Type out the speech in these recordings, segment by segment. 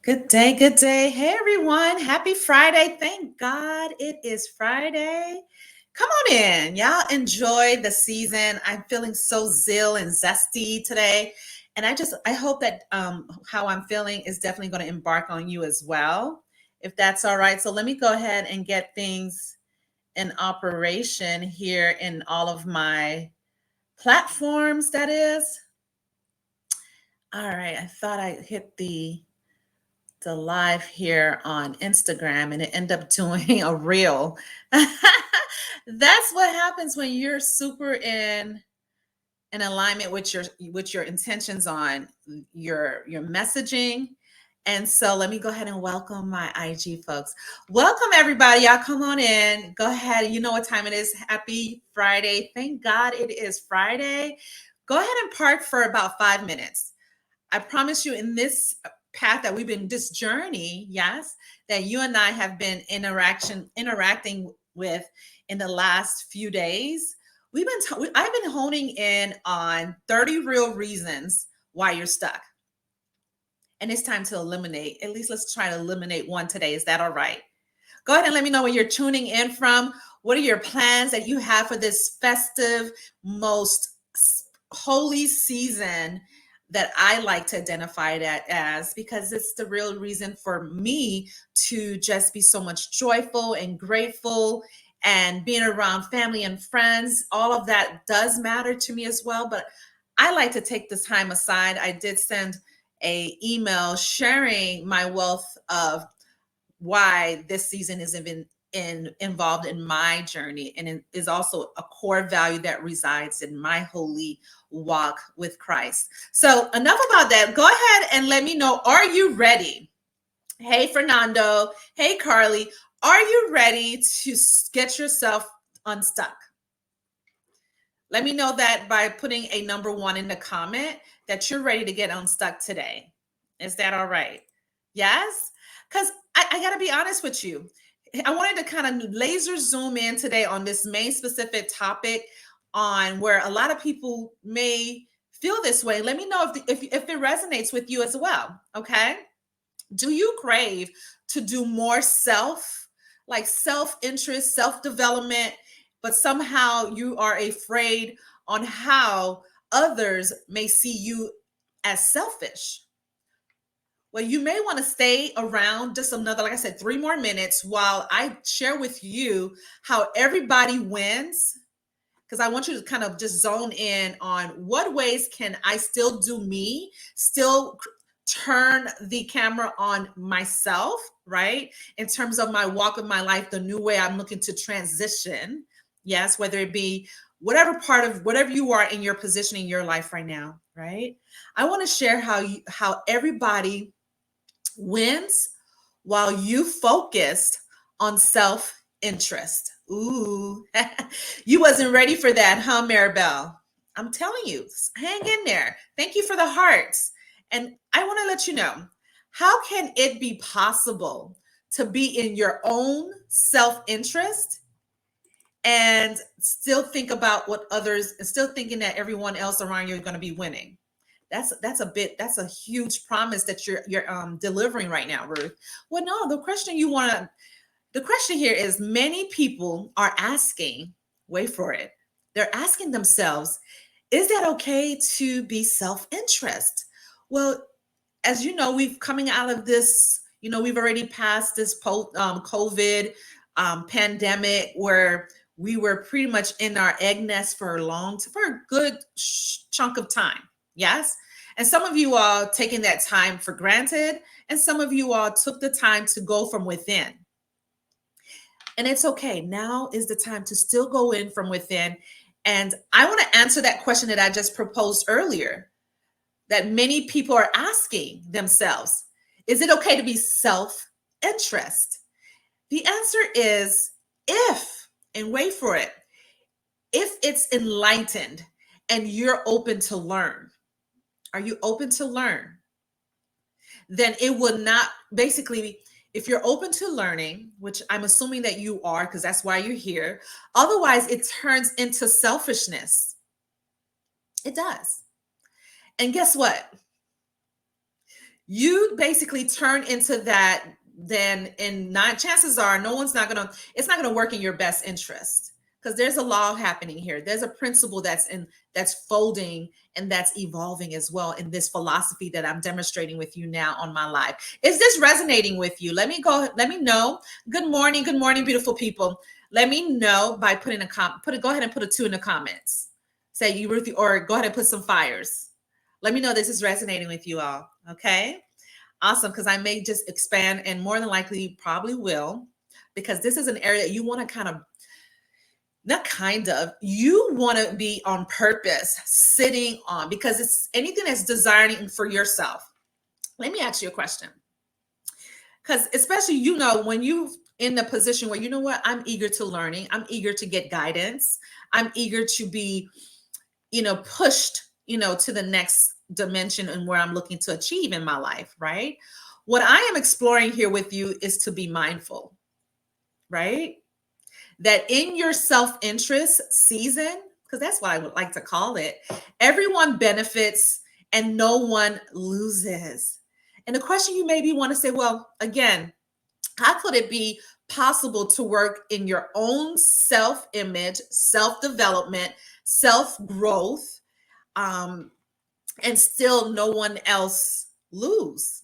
Good day, good day. Hey everyone, happy Friday. Thank God it is Friday. Come on in. Y'all enjoy the season. I'm feeling so zill and zesty today. And I hope that how I'm feeling is definitely going to embark on you as well, if that's all right. So let me go ahead and get things in operation here in all of my platforms, that is. All right, I thought I hit the live here on Instagram and it ended up doing a reel. That's what happens when you're super in alignment with your intentions on your messaging. And so let me go ahead and welcome my IG folks. Welcome everybody. Y'all come on in. Go ahead. You know what time it is. Happy Friday. Thank God it is Friday. Go ahead and park for about 5 minutes. I promise you, in this path that we've been, this journey, yes, that you and I have been interacting with in the last few days, I've been honing in on 30 real reasons why you're stuck. And it's time to eliminate. At least let's try to eliminate one today. Is that all right? Go ahead and let me know where you're tuning in from. What are your plans that you have for this festive, most holy season that I like to identify that as, because it's the real reason for me to just be so much joyful and grateful, and being around family and friends. All of that does matter to me as well. But I like to take this time aside. I did send a email sharing my wealth of why this season is involved in my journey, and it is also a core value that resides in my holy walk with Christ. So enough about that. Go ahead and let me know, are you ready? Hey Fernando, hey Carly, are you ready to get yourself unstuck? Let me know that by putting a number one in the comment, that you're ready to get unstuck today. Is that all right? Yes? Because I got to be honest with you. I wanted to kind of laser zoom in today on this main specific topic, on where a lot of people may feel this way. Let me know if it resonates with you as well. Okay. Do you crave to do more like self interest, self development, but somehow you are afraid on how others may see you as selfish? Well, you may want to stay around just another, like I said, 3 more minutes while I share with you how everybody wins. Because I want you to kind of just zone in on what ways can I still do me, still turn the camera on myself, right? In terms of my walk of my life, the new way I'm looking to transition. Yes, whether it be whatever you are in your position in your life right now, right? I want to share how everybody wins while you focused on self-interest. Ooh, you wasn't ready for that, huh, Maribel? I'm telling you, hang in there. Thank you for the hearts. And I want to let you know, how can it be possible to be in your own self-interest and still think about what others, and still thinking that everyone else around you is going to be winning? That's a huge promise that you're delivering right now, Ruth. Well, no, the question here is, many people are asking, wait for it, they're asking themselves, is that okay to be self-interest? Well, as you know, we've coming out of this, we've already passed this COVID pandemic, where we were pretty much in our egg nest for a good chunk of time. Yes. And some of you all taking that time for granted, and some of you all took the time to go from within. And it's okay. Now is the time to still go in from within. And I want to answer that question that I just proposed earlier, that many people are asking themselves. Is it okay to be self-interest? The answer is, if, and wait for it, if it's enlightened and you're open to learn. Are you open to learn? Then it will not, basically, if you're open to learning, which I'm assuming that you are, because that's why you're here. Otherwise, it turns into selfishness. It does. And guess what? you basically turn into that, then and nine chances are it's not gonna work in your best interest, because there's a law happening here. There's a principle that's folding and that's evolving as well in this philosophy that I'm demonstrating with you now on my live. Is this resonating with you? Let me know. Good morning, beautiful people. Let me know by putting go ahead and put a 2 in the comments. Say you, Ruthie, or go ahead and put some fires. Let me know this is resonating with you all. Okay. Awesome. Because I may just expand, and more than likely probably will, because this is an area that you want to you want to be on purpose sitting on, because it's anything that's desiring for yourself. Let me ask you a question. Because especially, when you in the position where, I'm eager to learning, I'm eager to get guidance, I'm eager to be, pushed, to the next dimension and where I'm looking to achieve in my life, right? What I am exploring here with you is to be mindful, right? That in your self-interest season, because that's what I would like to call it, everyone benefits and no one loses. And the question you maybe want to say, well, again, how could it be possible to work in your own self-image, self-development, self-growth, and still no one else lose?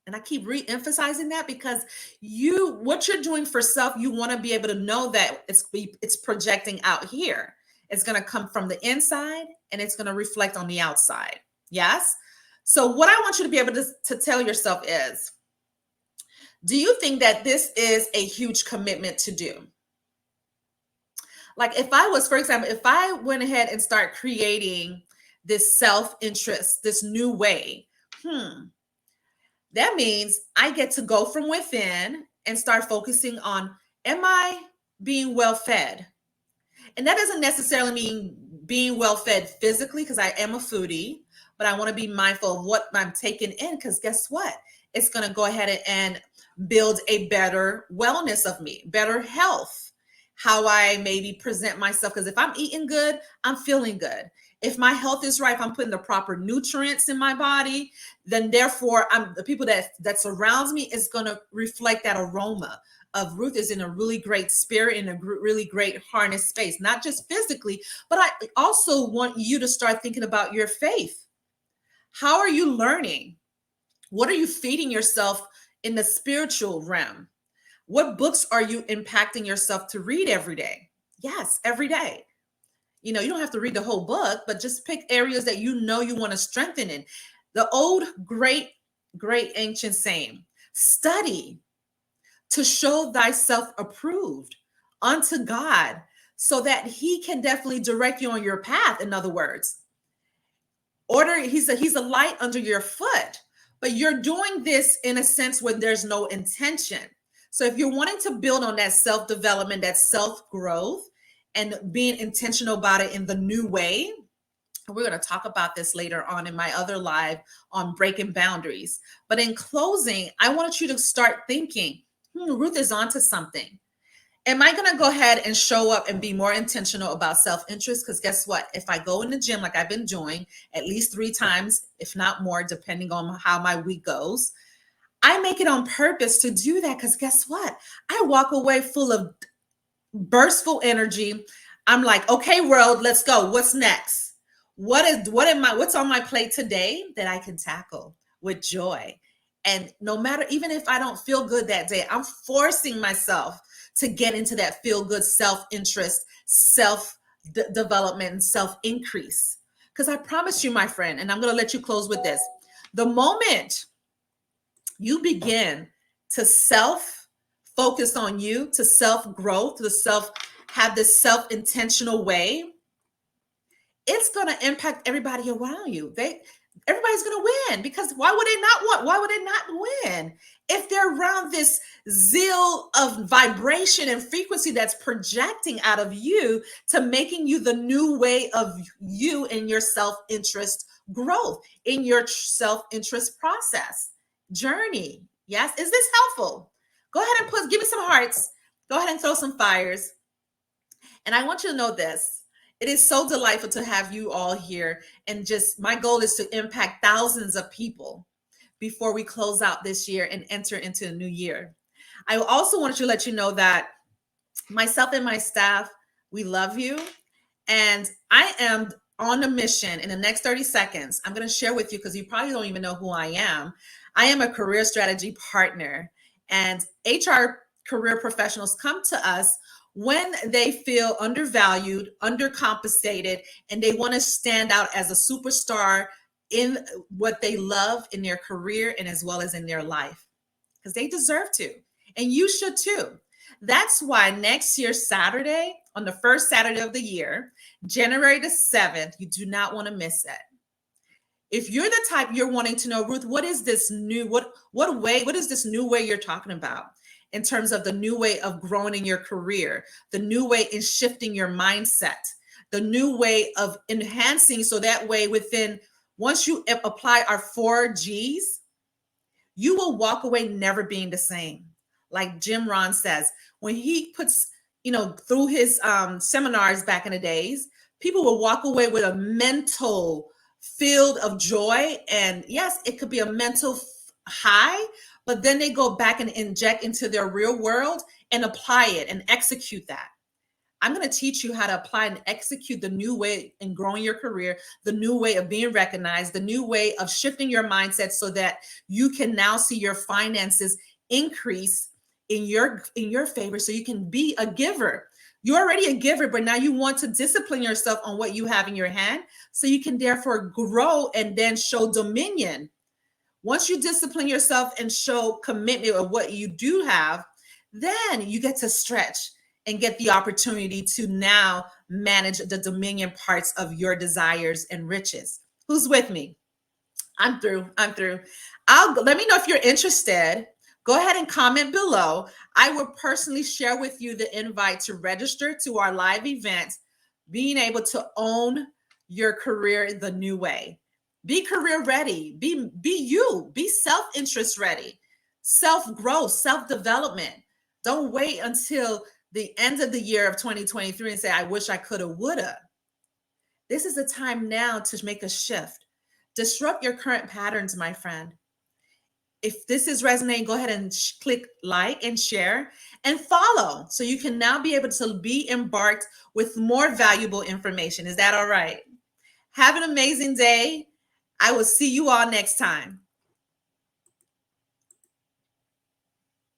And I keep re-emphasizing that, because what you're doing for self, you want to be able to know that it's projecting out here. It's going to come from the inside and it's going to reflect on the outside. Yes. So what I want you to be able to tell yourself is, do you think that this is a huge commitment to do? Like for example, if I went ahead and start creating this self-interest, this new way, that means I get to go from within and start focusing on, am I being well fed? And that doesn't necessarily mean being well fed physically, because I am a foodie, but I want to be mindful of what I'm taking in, because guess what? It's going to go ahead and build a better wellness of me, better health, how I maybe present myself. Because if I'm eating good, I'm feeling good. If my health is right, if I'm putting the proper nutrients in my body, then therefore the people that surrounds me is going to reflect that aroma of Ruth is in a really great spirit, in a really great harness space, not just physically, but I also want you to start thinking about your faith. How are you learning? What are you feeding yourself in the spiritual realm? What books are you impacting yourself to read every day? Yes, every day. You don't have to read the whole book, but just pick areas that you want to strengthen in. The old, great ancient saying, study to show thyself approved unto God, so that he can definitely direct you on your path. In other words, he's a light under your foot, but you're doing this in a sense when there's no intention. So if you're wanting to build on that self-development, that self-growth, and being intentional about it in the new way, we're going to talk about this later on in my other live on breaking boundaries. But in closing, I want you to start thinking, Ruth is onto something. Am I going to go ahead and show up and be more intentional about self-interest? Because guess what? If I go in the gym like I've been doing at least 3 times, if not more, depending on how my week goes, I make it on purpose to do that, because guess what? I walk away full of burstful energy. I'm like, okay, world, let's go. What's next? What's on my plate today that I can tackle with joy? And no matter, even if I don't feel good that day, I'm forcing myself to get into that feel good self-interest, self-development, and self-increase. Because I promise you, my friend, and I'm going to let you close with this. The moment you begin to focus on you, to self-growth, to have this self-intentional way, it's going to impact everybody around you. Everybody's going to win, because why would they not win if they're around this zeal of vibration and frequency that's projecting out of you to making you the new way of you in your self-interest growth, in your self-interest process journey. Yes. Is this helpful? Go ahead and give me some hearts. Go ahead and throw some fires. And I want you to know this. It is so delightful to have you all here. And just my goal is to impact thousands of people before we close out this year and enter into a new year. I also want to let you know that myself and my staff, we love you. And I am on a mission. In the next 30 seconds, I'm going to share with you, because you probably don't even know who I am. I am a career strategy partner, and HR career professionals come to us when they feel undervalued, undercompensated, and they want to stand out as a superstar in what they love in their career and as well as in their life, because they deserve to. And you should too. That's why next year, Saturday, on the first Saturday of the year, January the 7th, you do not want to miss it. If you're the type you're wanting to know, Ruth, what is this new, what is this new way you're talking about in terms of the new way of growing in your career, the new way in shifting your mindset, the new way of enhancing, so that way once you apply our 4Gs, you will walk away never being the same. Like Jim Rohn says, when he puts, through his seminars back in the days, people will walk away with a mental field of joy. And yes, it could be a mental high, but then they go back and inject into their real world and apply it and execute that. I'm going to teach you how to apply and execute the new way in growing your career, the new way of being recognized, the new way of shifting your mindset so that you can now see your finances increase in your favor, so you can be a giver. You're already a giver, but now you want to discipline yourself on what you have in your hand so you can therefore grow and then show dominion. Once you discipline yourself and show commitment of what you do have, then you get to stretch and get the opportunity to now manage the dominion parts of your desires and riches. Who's with me? I'm through. Let me know if you're interested. Go ahead and comment below. I will personally share with you the invite to register to our live event, being able to own your career the new way. Be career ready. Be you. Be self-interest ready. Self-growth, self-development. Don't wait until the end of the year of 2023 and say, I wish I coulda, woulda. This is the time now to make a shift. Disrupt your current patterns, my friend. If this is resonating, go ahead and click like and share and follow, so you can now be able to be embarked with more valuable information. Is that all right? Have an amazing day. I will see you all next time.